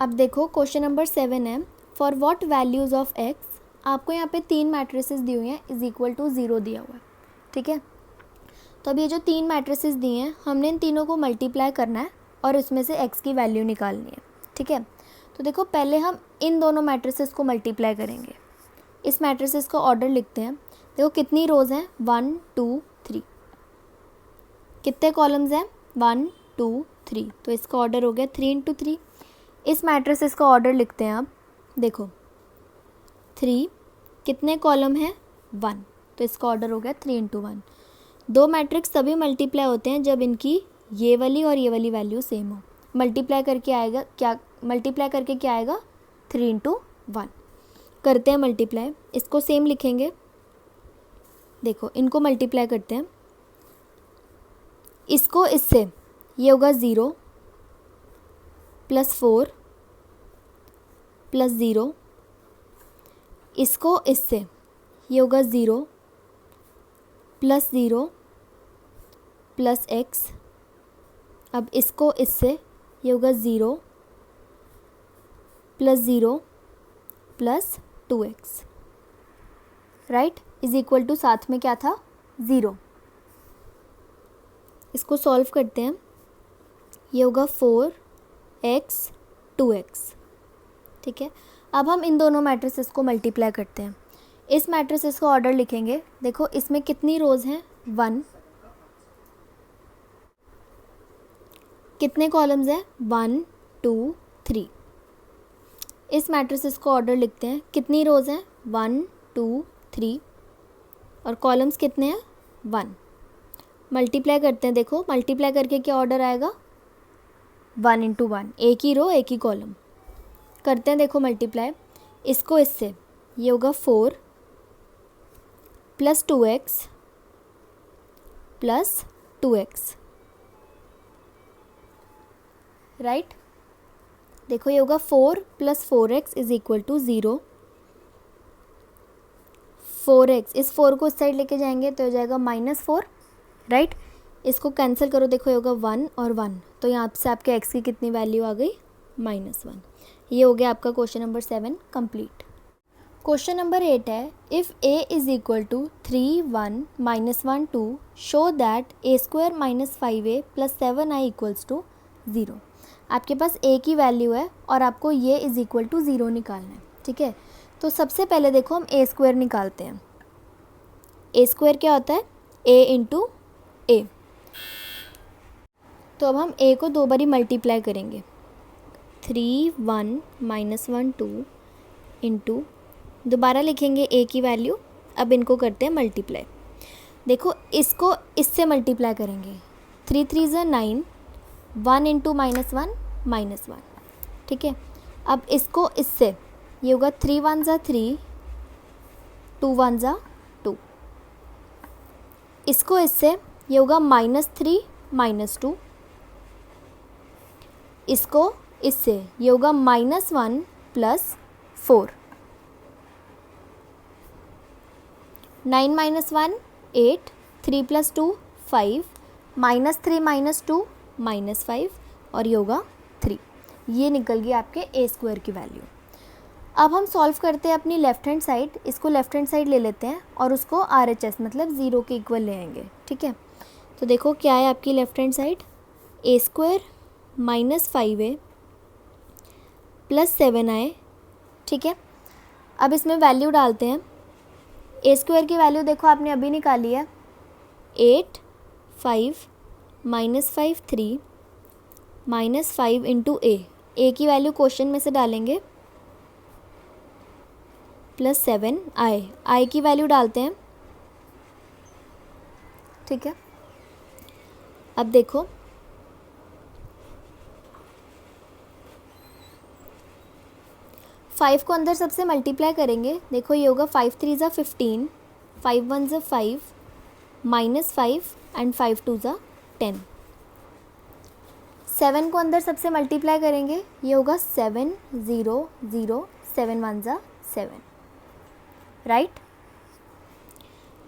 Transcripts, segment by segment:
अब देखो question number 7 है, for what values of x. आपको यहाँ पे 3 मैट्रिसेस दी हुई हैं, इज इक्वल टू 0 दिया हुआ है, ठीक है। तो अब ये जो 3 मैट्रिसेस दी हैं, हमने इन तीनों को मल्टीप्लाई करना है और इसमें से एक्स की वैल्यू निकालनी है, ठीक है। तो देखो पहले हम इन दोनों मैट्रिसेस को मल्टीप्लाई करेंगे। इस मैट्रिसेस को ऑर्डर लिखते हैं। देखो कितनी रोज़ हैं, 1 2 3। कितने कॉलम्स हैं, 1 2 3। तो इसका ऑर्डर हो गया 3 × 3। इस मैट्रिसेस का ऑर्डर लिखते हैं। अब देखो 3 कितने कॉलम हैं, 1। तो इसका ऑर्डर हो गया 3 × 1। दो मैट्रिक्स तभी मल्टीप्लाई होते हैं जब इनकी ये वाली और ये वाली वैल्यू सेम हो। मल्टीप्लाई करके आएगा क्या, मल्टीप्लाई करके क्या आएगा, 3 × 1। करते हैं मल्टीप्लाई, इसको सेम लिखेंगे। देखो इनको मल्टीप्लाई करते हैं, इसको इससे, ये होगा 0 + 4 + 0। इसको इससे, ये होगा 0 + 0 + x। अब इसको इससे, ये होगा 0 + 0 + 2x, right, is equal to साथ में क्या था, 0। इसको सॉल्व करते हैं, ये होगा 4x 2x, ठीक है। अब हम इन दोनों मैट्रिसेस को मल्टीप्लाई करते हैं। इस मैट्रिसेस का ऑर्डर लिखेंगे। देखो इसमें कितनी रोज़ हैं, 1। कितने कॉलम्स हैं, 1 2 3। इस मैट्रिसेस को ऑर्डर लिखते हैं। कितनी रोज़ हैं, 1 2 3 और कॉलम्स कितने हैं, 1। मल्टीप्लाई करते हैं। देखो मल्टीप्लाई करके क्या ऑर्डर आएगा, 1 × 1, एक ही रो एक ही कॉलम। करते हैं देखो मल्टीप्लाई, इसको इससे, ये होगा 4 + 2x + 2x, राइट। देखो ये होगा 4 + 4x is equal to 0। 4x, इस 4 को इस साइड लेके जाएंगे तो हो जाएगा -4, राइट। इसको कैंसिल करो, देखो ये होगा 1 और 1, तो यहाँ से आपके x की कितनी वैल्यू आ गई, -1। ये हो गया आपका question number 7 complete. Question number 8 है, if a is equal to 3 1 -1 2 show that a² - 5a + 7i equals to 0। आपके पास a की वैल्यू है और आपको ये इज इक्वल टू 0 निकालना है, ठीक है। तो सबसे पहले देखो हम a² निकालते हैं। a² क्या होता है, a × a। तो अब हम a को 2 बारी मल्टीप्लाई करेंगे। 3 1 -1 2 इंटू, दोबारा लिखेंगे a की वैल्यू। अब इनको करते हैं मल्टीप्लाई। देखो इसको इससे मल्टीप्लाई करेंगे। 3 3 = 9, 1 × -1 -1, ठीक है। अब इसको इससे, ये होगा 3 1 = 3, 2 1 = 2। इसको इससे, ये होगा -3 -2। इसको इससे, ये होगा -1 + 4। 9 - 1 8, 3 + 2 5, -3 - 2 -5 और ये होगा 3। ये निकल गई आपके a² की वैल्यू। अब हम सॉल्व करते हैं अपनी लेफ़्ट हैंड साइड। इसको लेफ़्ट हैंड साइड ले लेते हैं और उसको RHS मतलब 0 के इक्वल ले आएंगे, ठीक है। तो देखो क्या है आपकी left hand side, a² - 5a + 7i, ठीक है। अब इसमें वैल्यू डालते हैं। a² की वैल्यू देखो आपने अभी निकाली है, 8 5 -5 3 -5 × a की वैल्यू क्वेश्चन में से डालेंगे + 7i की वैल्यू डालते हैं, ठीक है। अब देखो 5 को अंदर सबसे मल्टीप्लाई करेंगे। देखो ये होगा 5 3 = 15, 5 1 = 5, -5 एंड 5 2 = 10। 7 को अंदर सबसे मल्टीप्लाई करेंगे। ये होगा 7 0 0, 7 1 = 7, राइट।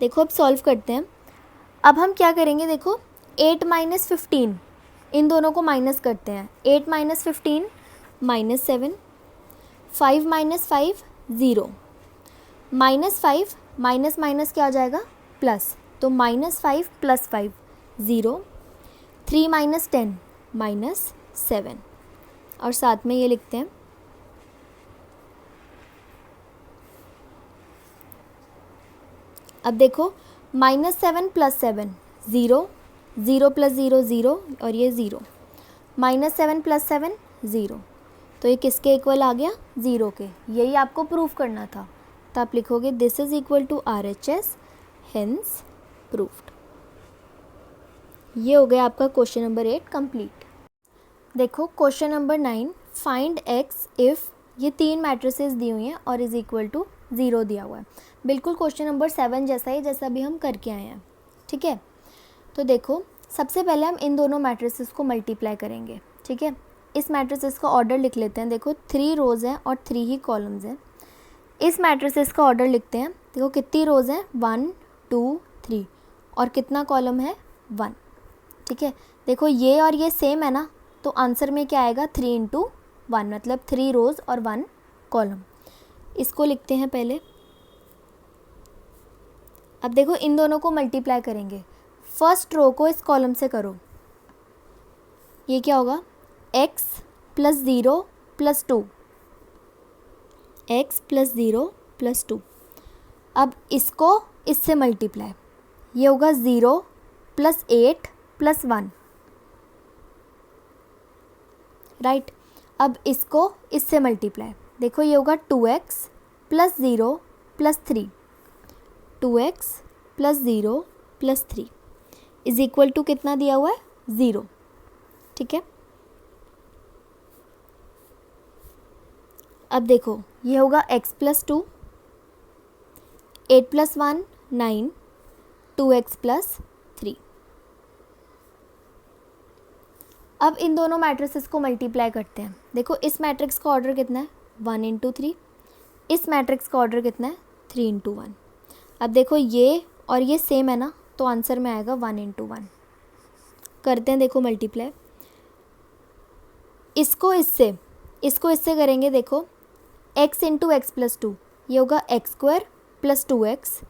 देखो अब सॉल्व करते हैं। अब हम क्या करेंगे, देखो 8 - 15, इन दोनों को माइनस करते हैं। 8 - 15 -7, 5 - 5 0, -5 माइनस माइनस क्या हो जाएगा प्लस, तो -5 + 5 0, 3 - 10 -7, और साथ में ये लिखते हैं अब देखो -7 + 7 0, 0 + 0 0, और ये 0, -7 + 7 0, तो ये किसके इक्वल आ गया 0 के, यही आपको प्रूफ करना था, तो आप लिखोगे this is equal to RHS, hence proofed. ये हो गया आपका क्वेश्चन नंबर 8 कंप्लीट। देखो question number 9, find x if ये 3 मैट्रिसेस दी हुई हैं और इज इक्वल टू 0 दिया हुआ है, बिल्कुल क्वेश्चन नंबर 7 जैसा ही, जैसा भी हम करके आए हैं, ठीक है। तो देखो सबसे पहले हम इन दोनों मैट्रिसेस को मल्टीप्लाई करेंगे, ठीक है। इस मैट्रिसेस का ऑर्डर लिख लेते हैं, देखो 3 रोज़ हैं और 3 ही कॉलम्स हैं। इस मैट्रिसेस का ऑर्डर लिखते हैं, देखो कितनी रोज़ हैं 1 2 3, और कितना कॉलम है 1, ठीक है। देखो ये और ये सेम है ना, तो आंसर में क्या आएगा 3 × 1, मतलब 3 रोज़ और 1 कॉलम। इसको लिखते हैं पहले। अब देखो इन दोनों को मल्टीप्लाई करेंगे, फर्स्ट रो को इस कॉलम से करो, ये क्या होगा x + 0 + 2, x + 0 + 2। अब इसको इससे मल्टीप्लाई, ये होगा 0 + 8 + 1, राइट। अब इसको इससे मल्टीप्लाई, देखो ये होगा 2x + 0 + 3, 2x + 0 + 3 is equal to कितना दिया हुआ है 0, ठीक है। अब देखो ये होगा x + 2, 8 + 1 9, 2x + 3। अब इन दोनों मैट्रिसेस को मल्टीप्लाई करते हैं, देखो इस मैट्रिक्स का ऑर्डर कितना है 1 × 3, इस मैट्रिक्स का ऑर्डर कितना है 3 × 1। अब देखो ये और ये सेम है ना, तो आंसर में आएगा 1 × 1। करते हैं देखो मल्टीप्लाई, इसको इससे करेंगे, देखो x × x + 2, ये होगा x² + 2x,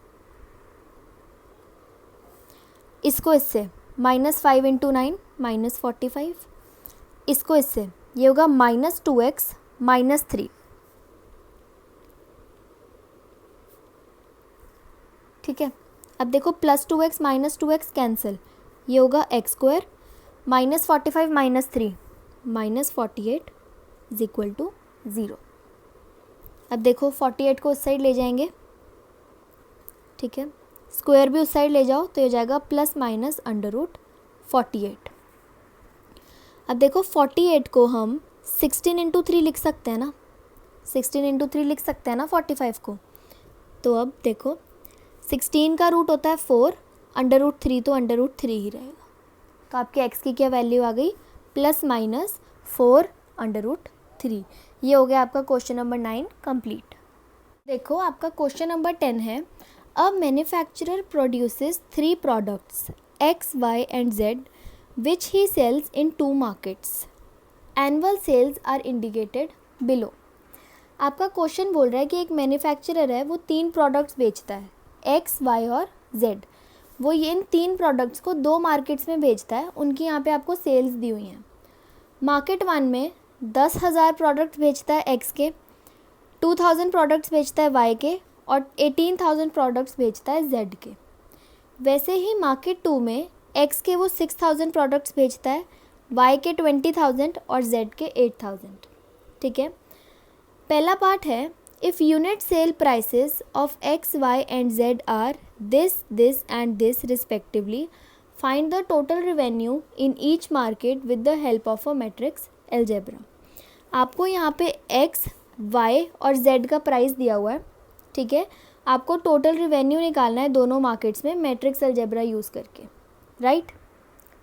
इसको इससे -5 × 9 -45, इसको इससे ये होगा -2x - 3, ठीक है। अब देखो +2x - 2x कैंसिल, ये होगा x² -45 - 3 -48 इज इक्वल टू 0। अब देखो 48 को उस साइड ले जाएंगे, ठीक है, स्क्वायर भी उस साइड ले जाओ तो ये हो जाएगा ±√48। अब देखो 48 को हम 16 × 3 लिख सकते हैं ना, 16 × 3 लिख सकते हैं ना 45 को। तो अब देखो 16 का रूट होता है 4, √3 तो √3 ही रहेगा, तो आपके x की क्या वैल्यू आ गई ±4 √3। ये हो गया आपका क्वेश्चन नंबर 9 कंप्लीट। देखो आपका क्वेश्चन नंबर 10 है, a manufacturer produces 3 products X, Y and Z which he sells in 2 markets. Annual sales are indicated below. आपका क्वेश्चन बोल रहा है कि एक मैन्युफैक्चरर है, वो 3 प्रोडक्ट्स बेचता है X, Y और Z। वो ये इन 3 प्रोडक्ट्स को 2 मार्केट्स में बेचता है, उनकी यहाँ पे आपको सेल्स दी हुई हैं। मार्केट 1 में 10,000 प्रोडक्ट्स बेचता है X के, 2,000 प्रोडक्ट्स बेचता है Y के और 18,000 प्रोडक्ट्स बेचता है Z के। वैसे ही मार्केट 2 में X के वो 6,000 प्रोडक्ट्स बेचता है, Y के 20,000 और Z के 8,000, ठीक है। पहला पार्ट है, if unit sale prices of X, Y and Z are this and this respectively, find the total revenue in each market with the help of a matrix algebra. आपको यहाँ पे X, Y और Z का price दिया हुआ है, ठीक है। आपको टोटल रेवेन्यू निकालना है दोनों मार्केट्स में मैट्रिक्स एल्जेब्रा यूज़ करके, राइट।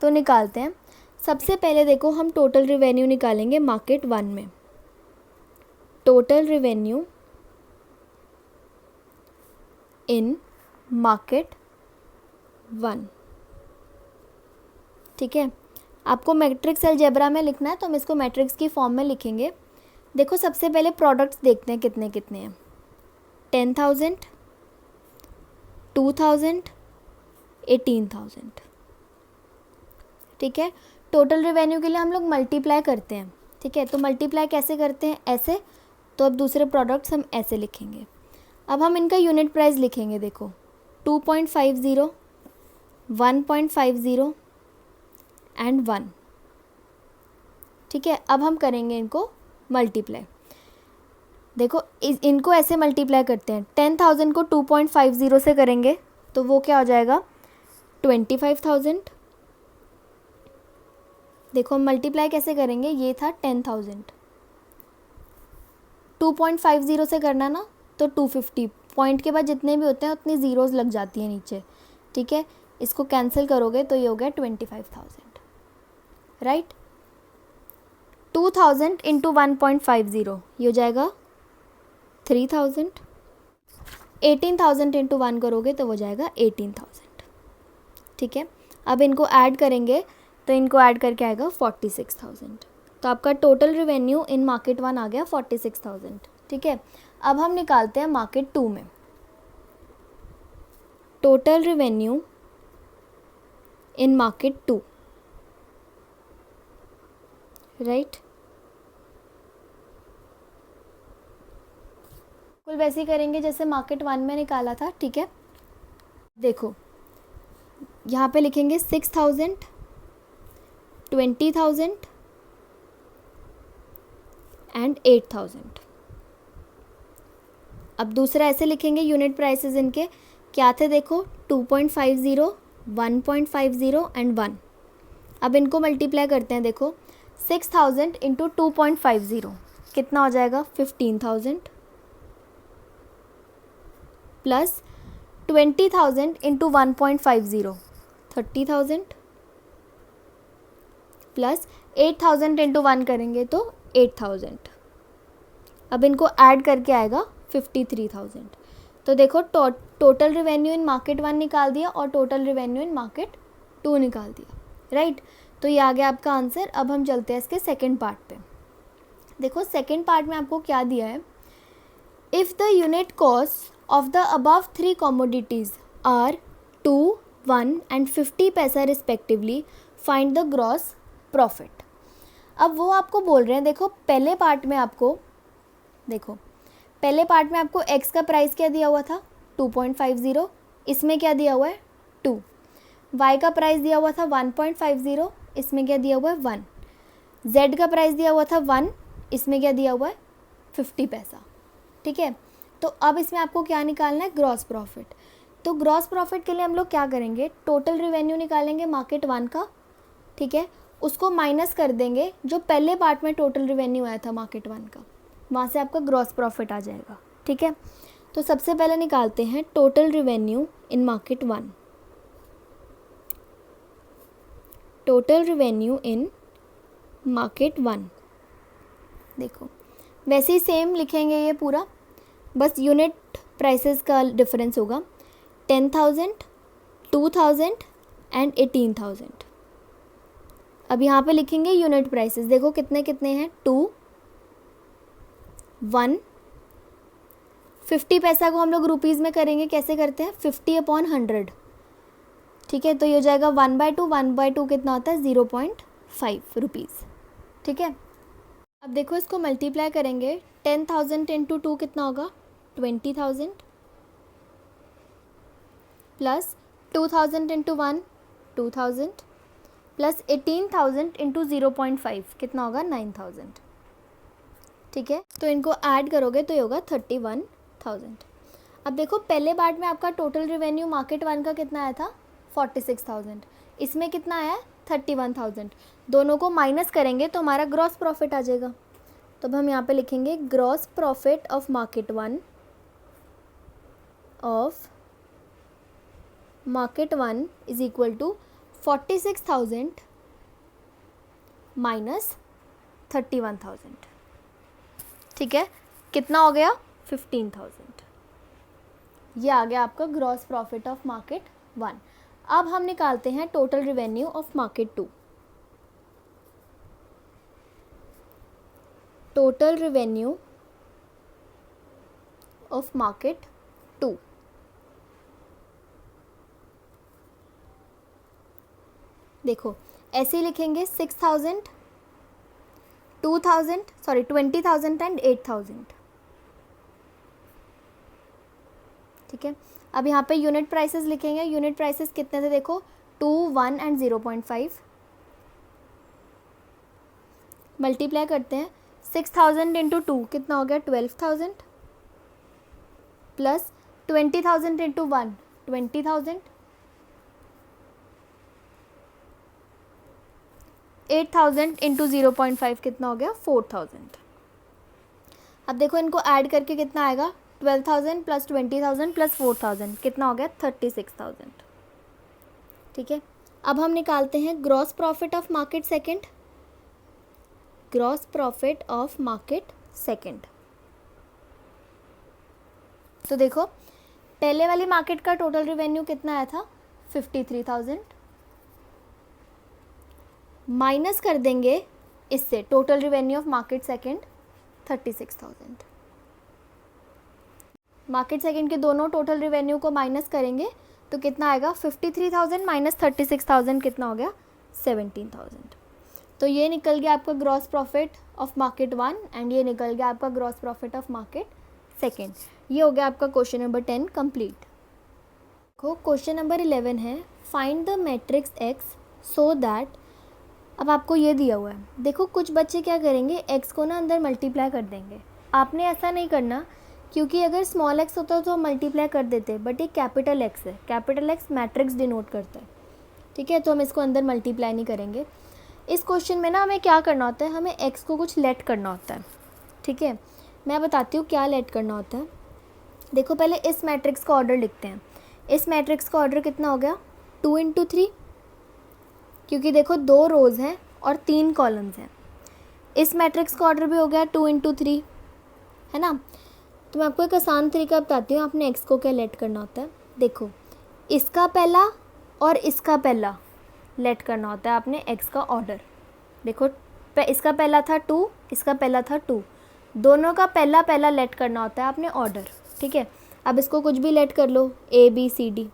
तो निकालते हैं। सबसे पहले देखो हम टोटल रेवेन्यू निकालेंगे मार्केट 1 में। टोटल रेवेन्यू इन मार्केट 1, ठीक है। आपको मैट्रिक्स एल्जेब्रा में लिखना है, तो हम इसको मैट्रिक्स की फॉर्म में लिखेंगे। देखो सबसे पहले प्रोडक्ट्स देखते हैं कितने कितने हैं। 10,000, 2,000, 18,000। ठीक है, टोटल रेवेन्यू के लिए हम लोग मल्टीप्लाई करते हैं। ठीक है, तो मल्टीप्लाई कैसे करते हैं, ऐसे। तो अब दूसरे प्रोडक्ट्स हम ऐसे लिखेंगे। अब हम इनका यूनिट प्राइस लिखेंगे। देखो 2.50, 1.50 एंड 1। ठीक है, अब हम करेंगे इनको मल्टीप्लाई। देखो इनको ऐसे मल्टीप्लाई करते हैं। 10,000 को 2.50 से करेंगे तो वो क्या हो जाएगा, 25,000। देखो मल्टीप्लाई कैसे करेंगे, ये था 10,000, 2.50 से करना ना तो 250। पॉइंट के बाद जितने भी होते हैं उतनी ज़ीरोज़ लग जाती हैं नीचे। ठीक है, इसको कैंसिल करोगे तो ये हो गया 25,000, राइट। 2,000 इंटू 1.50 ये हो जाएगा 3,000। 18,000 इंटू 1 करोगे तो हो जाएगा 18,000। ठीक है, अब इनको ऐड करेंगे तो इनको ऐड करके आएगा 46,000। तो आपका टोटल रेवेन्यू इन मार्केट 1 आ गया 46,000। ठीक है, अब हम निकालते हैं मार्केट 2 में। टोटल रेवेन्यू इन मार्केट 2, राइट। कुल वैसे ही करेंगे जैसे मार्केट 1 में निकाला था। ठीक है, देखो यहाँ पे लिखेंगे 6,000, 20,000 एंड 8,000। अब दूसरा ऐसे लिखेंगे यूनिट प्राइसेस इनके क्या थे, देखो 2.50, 1.50 एंड 1। अब इनको मल्टीप्लाई करते हैं। देखो 6,000 इंटू 2.50 कितना हो जाएगा, 15,000 प्लस 20,000 इंटू 1.50 30,000 प्लस 8,000 इंटू 1 करेंगे तो 8,000। अब इनको ऐड करके आएगा 53,000। तो देखो टोटल रेवेन्यू इन मार्केट 1 निकाल दिया और टोटल रेवेन्यू इन मार्केट 2 निकाल दिया, राइट। तो ये आ गया आपका आंसर। अब हम चलते हैं इसके सेकंड पार्ट पे। देखो सेकंड पार्ट में आपको क्या दिया है, if the unit cost of the above 3 commodities are 2, 1 and 50 paisa respectively, find the gross profit. अब वो आपको बोल रहे हैं, देखो पहले पार्ट में आपको x का प्राइस क्या दिया हुआ था, 2.50। इसमें क्या दिया हुआ है, 2। y का प्राइस दिया हुआ था 1.50, इसमें क्या दिया हुआ है, 1। z का प्राइस दिया हुआ था 1, इसमें क्या दिया हुआ है, 50 पैसा। ठीक है, तो अब इसमें आपको क्या निकालना है, ग्रॉस प्रॉफिट। तो ग्रॉस प्रॉफिट के लिए हम लोग क्या करेंगे, टोटल रिवेन्यू निकालेंगे मार्केट 1 का। ठीक है, उसको माइनस कर देंगे जो पहले पार्ट में टोटल रिवेन्यू आया था मार्केट 1 का, वहाँ से आपका ग्रॉस प्रॉफिट आ जाएगा। ठीक है, तो सबसे पहले निकालते हैं टोटल रिवेन्यू इन मार्केट 1। टोटल रिवेन्यू इन मार्केट 1, देखो वैसे ही सेम लिखेंगे ये पूरा, बस यूनिट प्राइसेस का डिफरेंस होगा। 10,000, 2,000 एंड 18,000। अब यहाँ पे लिखेंगे यूनिट प्राइसेस। देखो कितने कितने हैं, 2, 1, 50 पैसा को हम लोग रुपीज़ में करेंगे, कैसे करते हैं, 50/100। ठीक है, तो ये हो जाएगा 1/2। 1/2 कितना होता है, 0.5 रुपीज़। ठीक है, अब देखो इसको मल्टीप्लाई करेंगे। 10,000 इंटू 2 कितना होगा, 20,000 प्लस 2,000 इंटू 1 2,000 प्लस 18,000 इंटू 0.5 कितना होगा, 9,000। ठीक है, तो इनको ऐड करोगे तो ये होगा 31,000। अब देखो पहले पार्ट में आपका टोटल रिवेन्यू मार्केट 1 का कितना आया था, 46,000। इसमें कितना आया, 31,000। दोनों को माइनस करेंगे तो हमारा ग्रॉस प्रॉफिट आ जाएगा। तो अब हम यहाँ पे लिखेंगे gross profit of market 1 is equal to 46,000 minus 31,000। ठीक है, कितना हो गया, 15,000। ये आ गया आपका ग्रॉस प्रॉफिट ऑफ मार्केट 1। अब हम निकालते हैं total revenue of market 2। Total revenue of market 2। देखो ऐसे ही लिखेंगे 6,000, 2,000 सॉरी 20,000 एंड 8,000। ठीक है, अब यहाँ पे यूनिट प्राइसेस लिखेंगे। यूनिट प्राइसेस कितने थे देखो, 2, 1 एंड 0.5। मल्टीप्लाई करते हैं, 6,000 इंटू 2 कितना हो गया 12,000, प्लस 20,000 इंटू 1 20,000, 8,000 इंटू 0.5 कितना हो गया 4,000। अब देखो इनको ऐड करके कितना आएगा, 12,000 प्लस 20,000 प्लस 4,000 कितना हो गया 36,000। ठीक है, अब हम निकालते हैं gross profit of market second. Gross profit of market second, तो देखो पहले वाली मार्केट का टोटल रेवेन्यू कितना आया था 53,000, माइनस कर देंगे इससे total revenue of market second 36,000। Market second के दोनों टोटल रेवेन्यू को माइनस करेंगे तो कितना आएगा 53,000 माइनस 36,000 कितना हो गया 17,000। तो ये निकल गया आपका gross profit of market 1 and ये निकल गया आपका gross profit of market second. ये हो गया आपका क्वेश्चन नंबर 10 कंप्लीट। देखो क्वेश्चन नंबर 11 है, find the matrix x so that. अब आपको ये दिया हुआ है, देखो कुछ बच्चे क्या करेंगे एक्स को ना अंदर मल्टीप्लाई कर देंगे। आपने ऐसा नहीं करना, क्योंकि अगर स्मॉल एक्स होता तो मल्टीप्लाई कर देते, बट ये कैपिटल एक्स है, कैपिटल एक्स मैट्रिक्स डिनोट करता है। ठीक है, तो हम इसको अंदर मल्टीप्लाई नहीं करेंगे। इस क्वेश्चन में ना हमें क्या करना होता है, हमें एक्स को कुछ लेट करना होता है। ठीक है, मैं बताती हूँ क्या लेट करना होता है। देखो पहले इस मैट्रिक्स का ऑर्डर लिखते हैं। इस मैट्रिक्स का ऑर्डर कितना हो गया 2 इंटू 3, क्योंकि देखो 2 रोज़ हैं और 3 कॉलम्स हैं। इस मैट्रिक्स का ऑर्डर भी हो गया 2 इंटू 3, है ना। तो मैं आपको एक आसान तरीका बताती हूँ, आपने एक्स को क्या लेट करना होता है। देखो इसका पहला और इसका पहला लेट करना होता है आपने एक्स का ऑर्डर। देखो इसका पहला था 2, इसका पहला था 2, दोनों का पहला पहला लेट करना होता है आपने ऑर्डर। ठीक है, अब इसको कुछ भी लेट कर लो ABCD।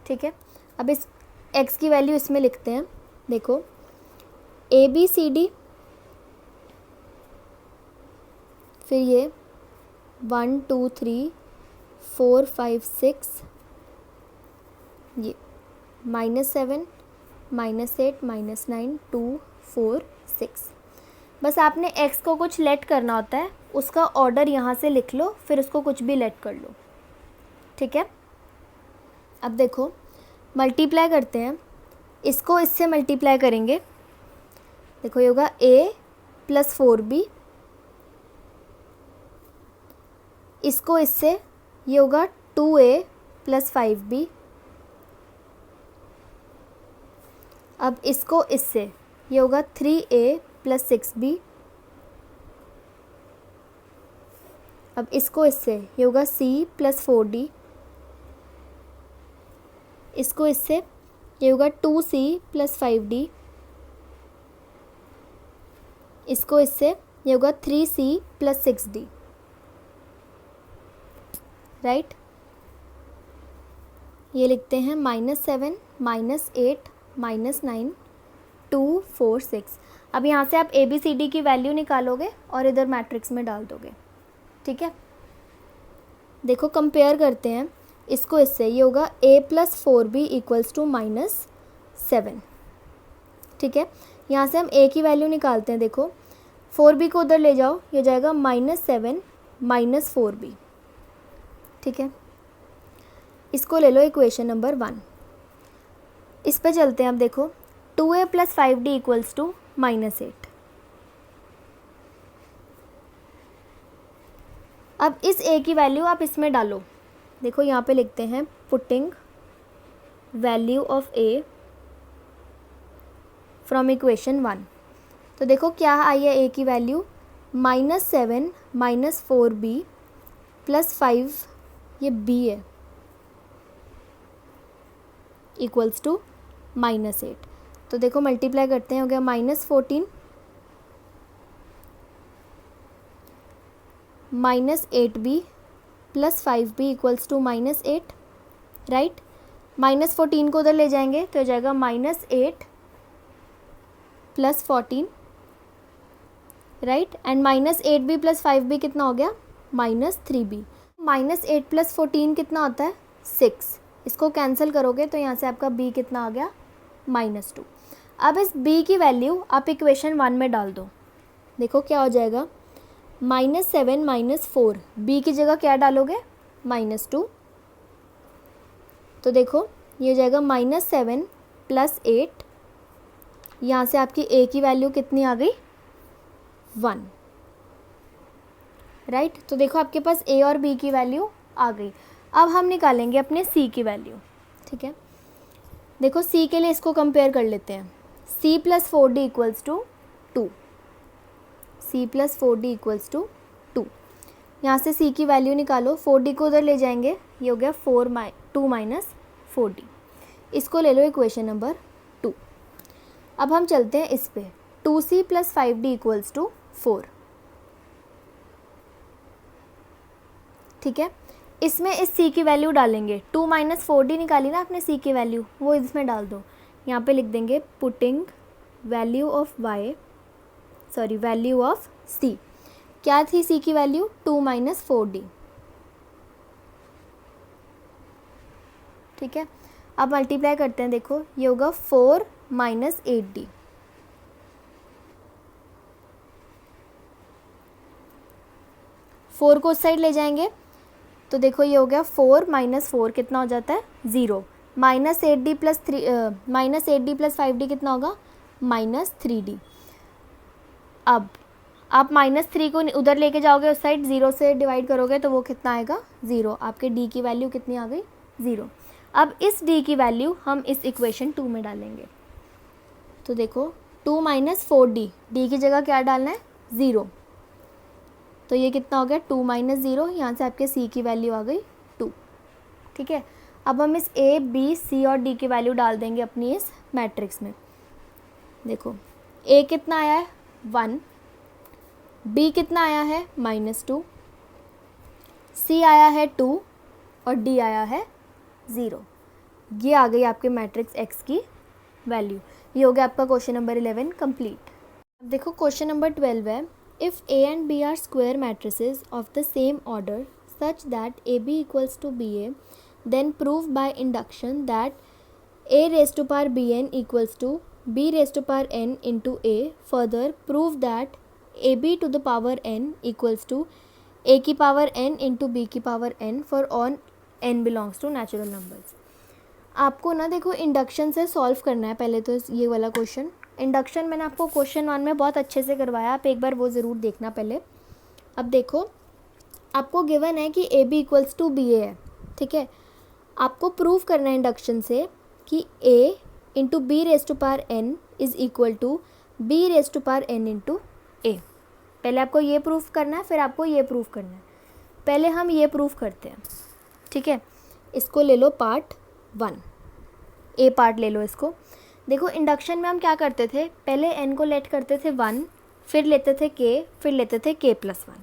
ठीक है, अब इस एक्स की वैल्यू इसमें लिखते हैं। देखो ABCD, फिर ये 1 2 3 4 5 6, ये -7 -8 -9 2 4 6। बस आपने x को कुछ लेट करना होता है, उसका ऑर्डर यहाँ से लिख लो, फिर उसको कुछ भी लेट कर लो। ठीक है, अब देखो मल्टीप्लाई करते हैं, इसको इससे मल्टीप्लाई करेंगे। देखो ये होगा A प्लस 4B, इसको इससे ये होगा 2A प्लस 5B। अब इसको इससे ये होगा 3A प्लस 6B। अब इसको इससे ये होगा C प्लस 4D। इसको इससे ये होगा 2C प्लस 5D। इसको इससे ये होगा 3C प्लस 6D। राइट, ये लिखते हैं -7 -8 -9 2 4 6। अब यहाँ से आप ABCD की वैल्यू निकालोगे और इधर मैट्रिक्स में डाल दोगे। ठीक है, देखो कंपेयर करते हैं इसको इससे, ये होगा A plus 4B equals to -7। ठीक है, यहाँ से हम A की वैल्यू निकालते हैं। देखो 4B को उधर ले जाओ, ये जाएगा -7 -4B। ठीक है, इसको ले लो इक्वेशन नंबर 1। इस पे चलते हैं। अब देखो 2A plus 5D equals to -8। अब इस A की वैल्यू आप इसमें डालो। देखो यहाँ पे लिखते हैं putting value of A from equation 1। तो देखो क्या आई है A की वैल्यू, -7 -4B प्लस 5, ये B है, इक्वल्स टू -8। तो देखो मल्टीप्लाई करते हैं, हो गया -14 -8b + 5b = -8, राइट। -14 को उधर ले जाएंगे तो हो जाएगा -8 + 14, राइट। एंड -8b + 5b कितना हो गया? -3b। -8 + 14 कितना होता है? 6। इसको कैंसिल करोगे तो यहाँ से आपका b कितना आ गया? -2। अब इस b की वैल्यू आप इक्वेशन 1 में डाल दो। देखो क्या हो जाएगा? -7 - 4, b की जगह क्या डालोगे? -2। तो देखो ये हो जाएगा -7 + 8, यहाँ से आपकी a की वैल्यू कितनी आ गई? 1, राइट। तो देखो आपके पास a और b की वैल्यू आ गई। अब हम निकालेंगे अपने c की वैल्यू, ठीक है। देखो c के लिए इसको कंपेयर कर लेते हैं। c + 4d = 2, c + 4d = 2। यहाँ से c की वैल्यू निकालो, 4d को उधर ले जाएंगे, ये हो गया 2 - 4d। इसको ले लो इक्वेशन नंबर 2। अब हम चलते हैं इस पे, 2c + 5d = 4, ठीक है। इसमें इस c की वैल्यू डालेंगे, 2 - 4d निकाली ना आपने c की वैल्यू, वो इसमें डाल दो। यहाँ पे लिख देंगे पुटिंग वैल्यू ऑफ c। क्या थी c की वैल्यू? 2 - 4d, ठीक है। अब मल्टीप्लाई करते हैं, देखो ये होगा 4 - 8d, फोर को उस साइड ले जाएंगे तो देखो ये हो गया 4 - 4 कितना हो जाता है? 0। -8d + 5d कितना होगा? -3d। अब आप -3 को उधर लेके जाओगे, उस साइड 0 से डिवाइड करोगे तो वो कितना आएगा? 0। आपके d की वैल्यू कितनी आ गई? 0। अब इस d की वैल्यू हम इस इक्वेशन 2 में डालेंगे। तो देखो 2 - 4d, d की जगह क्या डालना है? 0। तो ये कितना हो गया? 2 - 0, यहाँ से आपके c की वैल्यू आ गई 2, ठीक है। अब हम इस a, b, c और d की वैल्यू डाल देंगे अपनी इस मैट्रिक्स में। देखो a कितना आया है? 1, b कितना आया है? -2, c आया है 2 और d आया है 0। ये आ गई आपके मैट्रिक्स x की वैल्यू। ये हो गया आपका क्वेश्चन नंबर 11 कंप्लीट। अब देखो क्वेश्चन नंबर 12 है, if A and B are square matrices of the same order such that AB = BA, then prove by induction that A⁴ bn = B⁴n into A. Further, prove that AB⁴n = A⁴n into B⁴n for all n belongs to natural numbers। आपको ना देखो induction से solve करना है पहले तो ये वाला क्वेश्चन। इंडक्शन मैंने आपको क्वेश्चन 1 में बहुत अच्छे से करवाया, आप एक बार वो ज़रूर देखना पहले। अब देखो आपको गिवन है कि AB = BA है, ठीक है। आपको प्रूव करना है इंडक्शन से कि A × B⁴n = B⁴n × A। पहले आपको ये प्रूफ करना है, फिर आपको ये प्रूफ करना है। पहले हम ये प्रूफ करते हैं, ठीक है। इसको ले लो पार्ट 1, A पार्ट ले लो इसको। देखो इंडक्शन में हम क्या करते थे, पहले n को लेट करते थे 1, फिर लेते थे k, फिर लेते थे k + 1।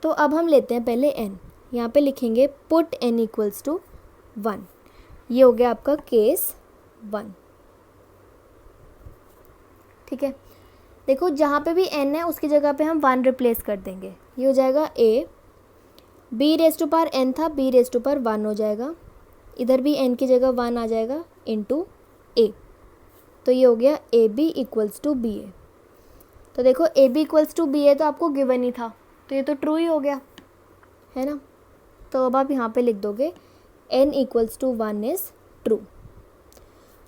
तो अब हम लेते हैं पहले n, यहाँ पे लिखेंगे पुट n = 1। ये हो गया आपका केस 1, ठीक है। देखो जहाँ पे भी n है उसकी जगह पे हम 1 रिप्लेस कर देंगे। ये हो जाएगा a, B⁴n था, B⁴1 हो जाएगा, इधर भी n की जगह 1 आ जाएगा इंटू a। तो ये हो गया AB = BA। तो देखो AB = BA तो आपको गिवन ही था, तो ये तो ट्रू ही हो गया, है ना। तो अब आप यहाँ पे लिख दोगे n = 1 इज़ ट्रू।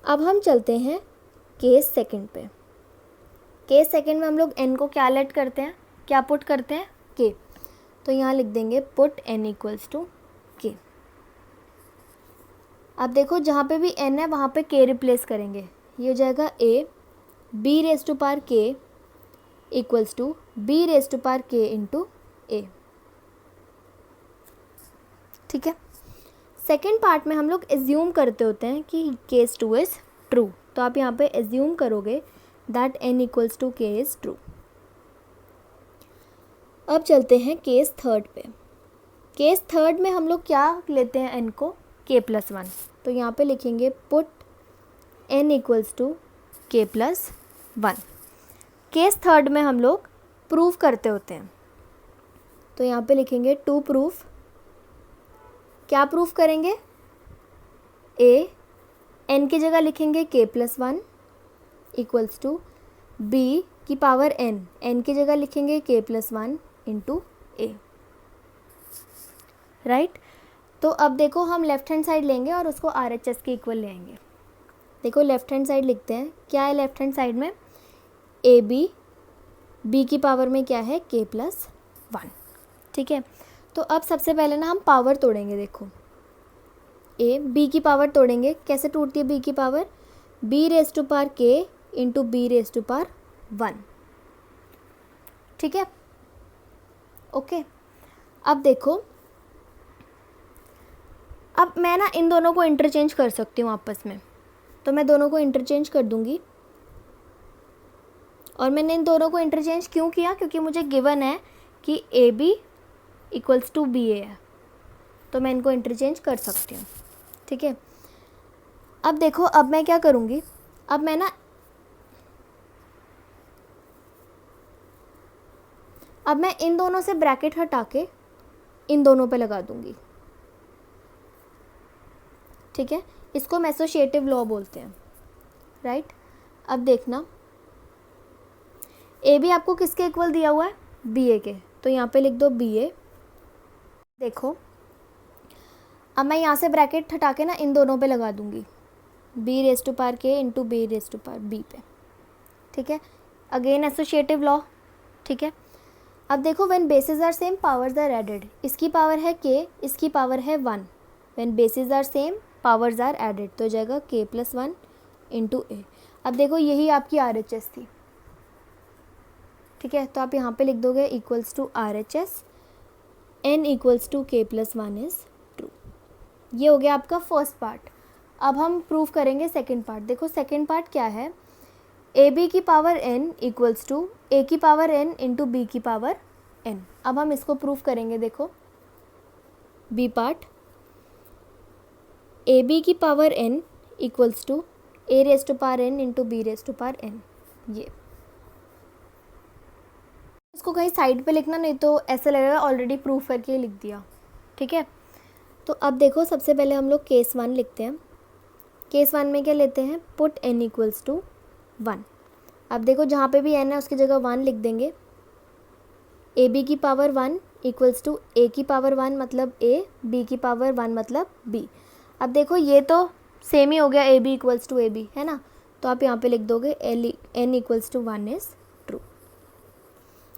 अब हम चलते हैं केस सेकंड पे। केस सेकंड में हम लोग n को क्या लेट करते हैं, क्या पुट करते हैं? k। तो यहाँ लिख देंगे पुट n = k। अब देखो जहाँ पे भी n है वहाँ पे k रिप्लेस करेंगे। ये हो जाएगा a, B⁴k = B⁴k into a, ठीक है। सेकेंड पार्ट में हम लोग एज्यूम करते होते हैं कि केस 2 इज़ ट्रू। तो आप यहाँ पे एज्यूम करोगे that n = k is true. अब चलते हैं केस थर्ड पे। केस थर्ड में हम लोग क्या लेते हैं n को k+1, तो यहाँ पे लिखेंगे put n equals to k+1। Case third में हम लोग प्रूव करते होते हैं, तो यहाँ पे लिखेंगे टू प्रूफ। क्या प्रूफ करेंगे? a n की जगह लिखेंगे k+1 इक्वल्स टू b की पावर n की जगह लिखेंगे k+1 इंटू a, राइट। तो अब देखो हम लेफ्ट हैंड साइड लेंगे और उसको RHS के इक्वल ले आएंगे। देखो लेफ्ट हैंड साइड लिखते हैं, क्या है लेफ्ट हैंड साइड में? b की पावर में क्या है? k+1, ठीक है। तो अब सबसे पहले ना हम पावर तोड़ेंगे। देखो b की पावर तोड़ेंगे, कैसे टूटती है b की पावर? b⁻k इंटू b⁻1, ठीक है, ओके। अब देखो, अब मैं ना इन दोनों को इंटरचेंज कर सकती हूँ आपस में, तो मैं दोनों को इंटरचेंज कर दूंगी। और मैंने इन दोनों को इंटरचेंज क्यों किया? क्योंकि मुझे गिवन है कि AB इक्वल्स टू BA है, तो मैं इनको इंटरचेंज कर सकती हूँ, ठीक है। अब देखो, अब मैं क्या करूँगी? अब मैं इन दोनों से ब्रैकेट हटा के इन दोनों पे लगा दूंगी, ठीक है। इसको हम एसोसिएटिव लॉ बोलते हैं, राइट। अब देखना, AB आपको किसके इक्वल दिया हुआ है? BA के, तो यहाँ पे लिख दो BA। देखो अब मैं यहाँ से ब्रैकेट हटा के ना इन दोनों पे लगा दूंगी, b⁻k इंटू b⁻b पे, ठीक है। अगेन एसोसिएटिव लॉ, ठीक है। अब देखो, when basis are same powers are added, इसकी पावर है k, इसकी पावर है 1। When basis are same powers are added, तो हो जाएगा k+1 इंटू a। अब देखो यही आपकी RHS थी, ठीक है। तो आप यहाँ पे लिख दोगे equals to RHS n equals to k+1 is true. ये हो गया आपका फर्स्ट पार्ट। अब हम प्रूव करेंगे सेकंड पार्ट। देखो सेकंड पार्ट क्या है? AB की power n equals to a की पावर n इंटू b की पावर n। अब हम इसको प्रूव करेंगे। देखो b पार्ट, AB की power n equals to a⁻n into b⁻n। ये इसको कहीं साइड पे लिखना, नहीं तो ऐसा लगेगा ऑलरेडी प्रूफ करके लिख दिया, ठीक है। तो अब देखो, सबसे पहले हम लोग केस 1 लिखते हैं। केस 1 में क्या लेते हैं? Put n equals to 1। अब देखो जहाँ पे भी n है उसकी जगह 1 लिख देंगे। AB की पावर 1 इक्वल्स टू a की पावर 1 मतलब a, b की पावर 1 मतलब b। अब देखो ये तो सेम ही हो गया, AB इक्वल्स टू AB, है ना। तो आप यहाँ पे लिख दोगे n equals to 1 is true.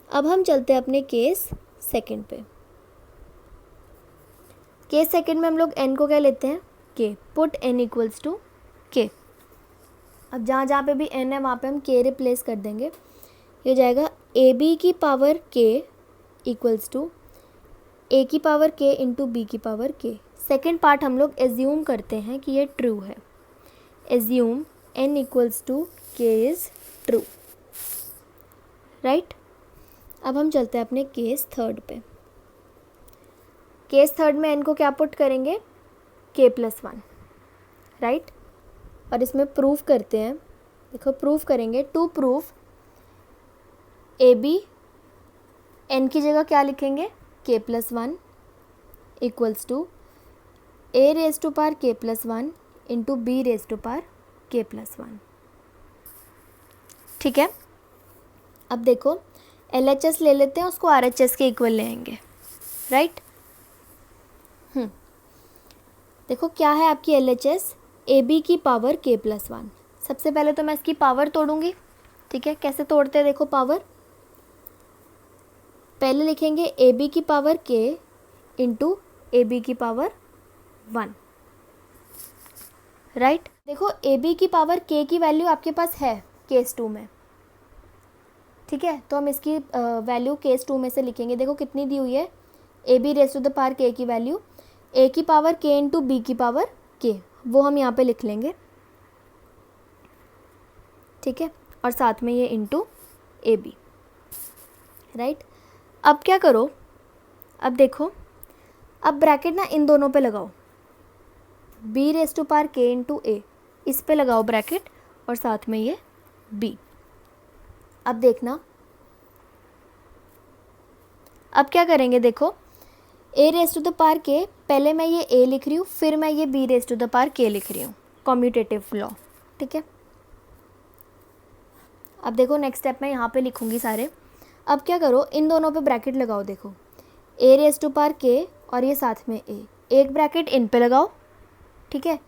अब हम चलते हैं अपने केस सेकंड पे। केस सेकंड में हम लोग n को क्या लेते हैं? k। Put n equals to k। अब जहाँ जहाँ पे भी n है वहाँ पे हम k रिप्लेस कर देंगे। ये हो जाएगा AB की power k equals to a की पावर k इंटू b की पावर k। सेकेंड पार्ट हम लोग एज्यूम करते हैं कि ये ट्रू है। Assume n equals to k is true, right. अब हम चलते हैं अपने केस थर्ड पे। केस थर्ड में n को क्या पुट करेंगे? k+1, right. और इसमें प्रूफ करते हैं। देखो प्रूफ करेंगे, टू प्रूफ AB, n की जगह क्या लिखेंगे? k+1 equals to a⁻k+1 into b⁻k+1, ठीक है। अब देखो LHS ले लेते हैं, उसको RHS के इक्वल ले आएंगे, राइट। देखो क्या है आपकी LHS? AB की पावर k+1। सबसे पहले तो मैं इसकी पावर तोड़ूंगी, ठीक है। कैसे तोड़ते हैं? देखो पावर पहले लिखेंगे AB की पावर k इंटू AB की पावर 1, राइट। देखो AB की पावर k की वैल्यू आपके पास है केस 2 में, ठीक है। तो हम इसकी वैल्यू केस 2 में से लिखेंगे। देखो कितनी दी हुई है? AB⁻k की वैल्यू a की पावर k इंटू b की पावर k, वो हम यहाँ पे लिख लेंगे, ठीक है। और साथ में ये इंटू AB, राइट। अब क्या करो, अब देखो, अब ब्रैकेट ना इन दोनों पे लगाओ, b raise to power k into A, इस पे लगाओ ब्रैकेट और साथ में ये b। अब देखना, अब क्या करेंगे, देखो a raise to the power k, पहले मैं ये a लिख रही हूँ, फिर मैं ये b raise to the power k लिख रही हूँ, कॉम्यूटेटिव लॉ, ठीक है। अब देखो नेक्स्ट स्टेप मैं यहाँ पे लिखूँगी सारे। अब क्या करो, इन दोनों पे ब्रैकेट लगाओ, देखो a raise to power k और ये साथ में a, एक ब्रैकेट इन पे लगाओ, ठीक है,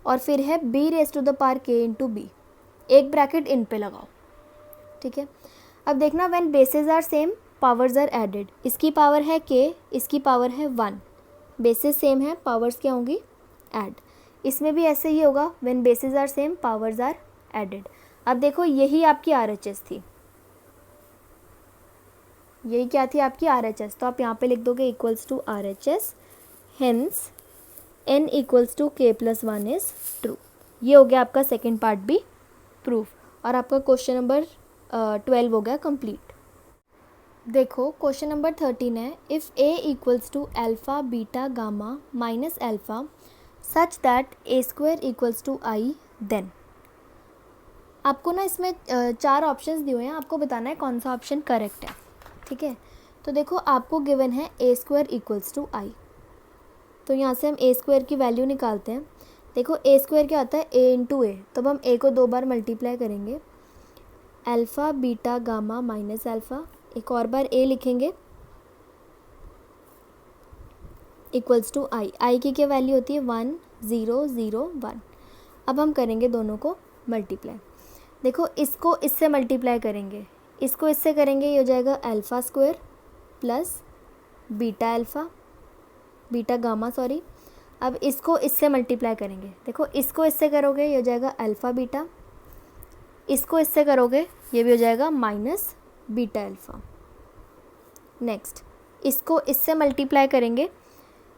और फिर है b raise to the power k into b, एक ब्रैकेट इन पे लगाओ, ठीक है। अब देखना, when bases are same powers are added, इसकी पावर है k, इसकी पावर है 1, बेसेस सेम है, पावर्स क्या होंगी, ऐड। इसमें भी ऐसे ही होगा, when bases are same powers are added. अब देखो यही आपकी RHS थी, यही क्या थी आपकी RHS, तो आप यहाँ पे लिख दोगे equals to RHS, hence n equals to k plus 1 is true. ये हो गया आपका सेकेंड पार्ट भी प्रूफ, और आपका क्वेश्चन नंबर 12 हो गया कंप्लीट। देखो क्वेश्चन नंबर 13 है, if a equals to alpha beta gamma minus alpha such that a square equals to i, then. आपको ना इसमें 4 ऑप्शंस दिए हुए हैं, आपको बताना है कौन सा ऑप्शन करेक्ट है, ठीक है। तो देखो आपको गिवन है a square equals to i, तो यहाँ से हम a स्क्वायर की वैल्यू निकालते हैं। देखो a स्क्वायर क्या होता है, a इंटू ए, तब हम a को 2 बार मल्टीप्लाई करेंगे, alpha beta gamma minus alpha, एक और बार a लिखेंगे, इक्वल्स टू i की क्या वैल्यू होती है 1 0 0 1। अब हम करेंगे दोनों को मल्टीप्लाई। देखो इसको इससे मल्टीप्लाई करेंगे, इसको इससे करेंगे, ये हो जाएगा alpha square plus beta alpha, beta gamma sorry. अब इसको इससे मल्टीप्लाई करेंगे, देखो इसको इससे करोगे ये हो जाएगा अल्फ़ा बीटा, इसको इससे करोगे ये भी हो जाएगा माइनस बीटा अल्फ़ा। नेक्स्ट इसको इससे मल्टीप्लाई करेंगे,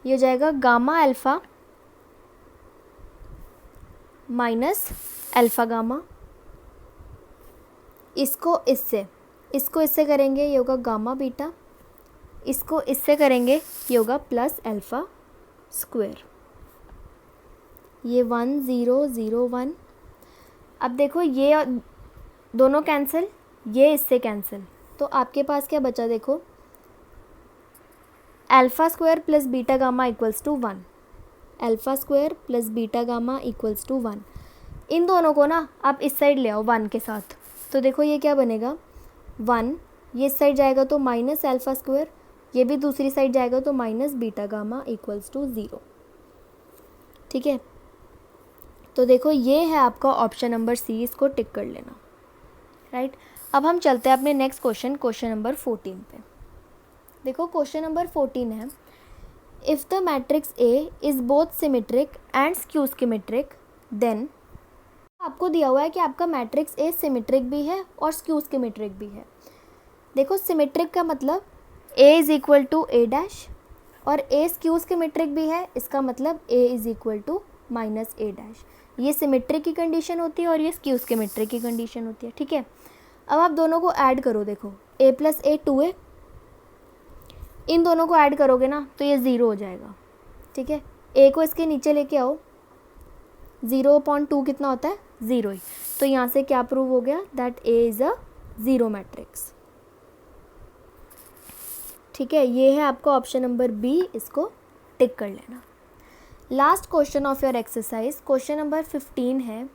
ये हो जाएगा gamma alpha minus alpha gamma. इसको इससे करेंगे, ये होगा गामा बीटा, इसको इससे करेंगे, ये होगा प्लस अल्फ़ा स्क्वायर। ये 1 0 0 1। अब देखो ये दोनों कैंसिल, ये इससे कैंसिल, तो आपके पास क्या बचा, देखो alpha square plus beta gamma equals to 1, alpha square plus beta gamma equals to 1। इन दोनों को ना आप इस साइड ले आओ 1 के साथ, तो देखो ये क्या बनेगा 1, ये इस साइड जाएगा तो माइनस अल्फ़ा स्क्वायर, ये भी दूसरी साइड जाएगा तो minus beta gamma equals to 0, ठीक है। तो देखो ये है आपका ऑप्शन नंबर सी, इसको टिक कर लेना, राइट। अब हम चलते हैं अपने नेक्स्ट क्वेश्चन नंबर 14 पे। देखो क्वेश्चन नंबर 14 है, if the matrix A is both symmetric and skew symmetric, then. आपको दिया हुआ है कि आपका मैट्रिक्स ए सिमेट्रिक भी है और स्क्यू सिमेट्रिक भी है। देखो सिमेट्रिक का मतलब a is equal to A dash, और a स्क्यू सिमेट्रिक भी है, इसका मतलब a is equal to minus A dash. ये सिमेट्रिक की कंडीशन होती है और ये स्क्यू सिमेट्रिक की कंडीशन होती है, ठीक है। अब आप दोनों को ऐड करो, देखो a प्लस ए 2a, इन दोनों को ऐड करोगे ना तो ये 0 हो जाएगा, ठीक है। a को इसके नीचे लेके आओ, 0/2 कितना होता है 0 ही, तो यहाँ से क्या प्रूव हो गया, that a is a zero matrix, ठीक है। ये है आपका ऑप्शन नंबर बी, इसको टिक कर लेना। Last question of your exercise question number 15 है,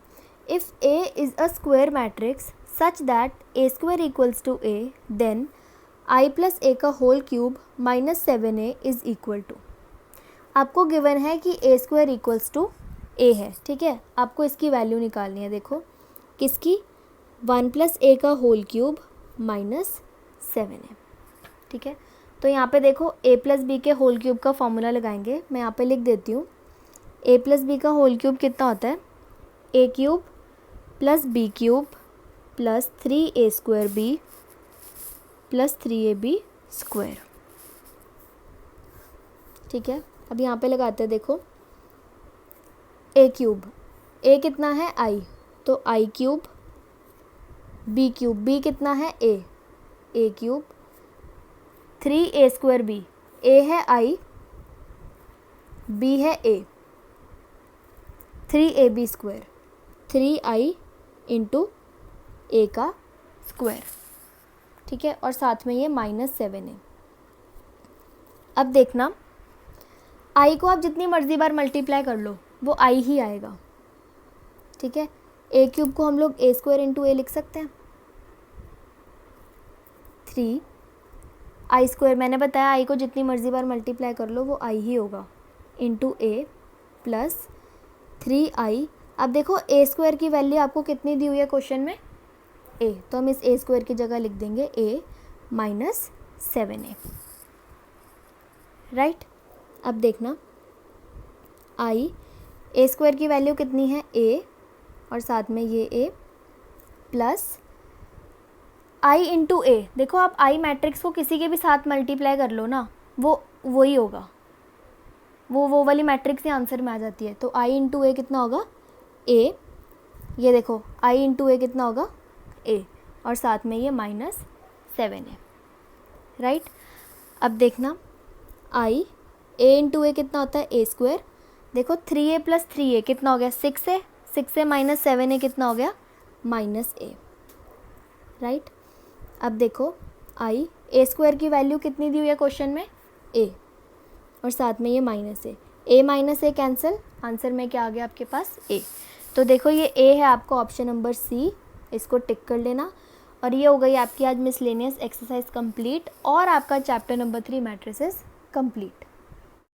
if A is a square matrix such that A square equals to A, then I plus A का whole cube minus 7a is equal to. आपको given है कि A square equals to A है, ठीक है। आपको इसकी वैल्यू निकालनी है, देखो किसकी, 1 प्लस ए का होल क्यूब माइनस 7a, ठीक है। तो यहाँ पे देखो a प्लस बी के होल क्यूब का फॉर्मूला लगाएंगे, मैं यहाँ पे लिख देती हूँ। a प्लस बी का होल क्यूब कितना होता है, a cube plus B cube plus 3a square B plus 3ab square, ठीक है। अब यहाँ पे लगाते हैं, देखो a क्यूब, a कितना है i, तो i cube, b cube, b कितना है a क्यूब, 3a²b, a है i, b है a, 3ab², 3i into a का स्क्वायर, ठीक है, और साथ में ये -7 है। अब देखना i को आप जितनी मर्जी बार मल्टीप्लाई कर लो वो i ही आएगा, ठीक है। a³ को हम लोग a² इंटू a लिख सकते हैं, 3i², मैंने बताया i को जितनी मर्जी बार मल्टीप्लाई कर लो वो i ही होगा, इंटू a प्लस 3i। अब देखो a² की वैल्यू आपको कितनी दी हुई है क्वेश्चन में, a, तो हम इस a² की जगह लिख देंगे a -7a, राइट। अब देखना a² की वैल्यू कितनी है a, और साथ में ये a plus i into a। देखो आप i मैट्रिक्स को किसी के भी साथ मल्टीप्लाई कर लो ना, वो ही होगा, वो वाली मैट्रिक्स ही आंसर में आ जाती है। तो i इंटू a कितना होगा a, ये देखो i इंटू a कितना होगा a, और साथ में ये -7 है, राइट। अब देखना a इंटू a कितना होता है a², देखो 3a प्लस 3a कितना हो गया 6 है, 6 से -7a कितना हो गया -a, राइट। अब देखो a² की वैल्यू कितनी दी हुई है क्वेश्चन में a, और साथ में ये माइनस a कैंसिल, आंसर में क्या आ गया आपके पास a। तो देखो ये a है आपका ऑप्शन नंबर C, इसको टिक कर लेना। और ये हो गई आपकी आज मिसलेनियस एक्सरसाइज कंप्लीट और आपका चैप्टर नंबर 3 मैट्रिसेस कंप्लीट।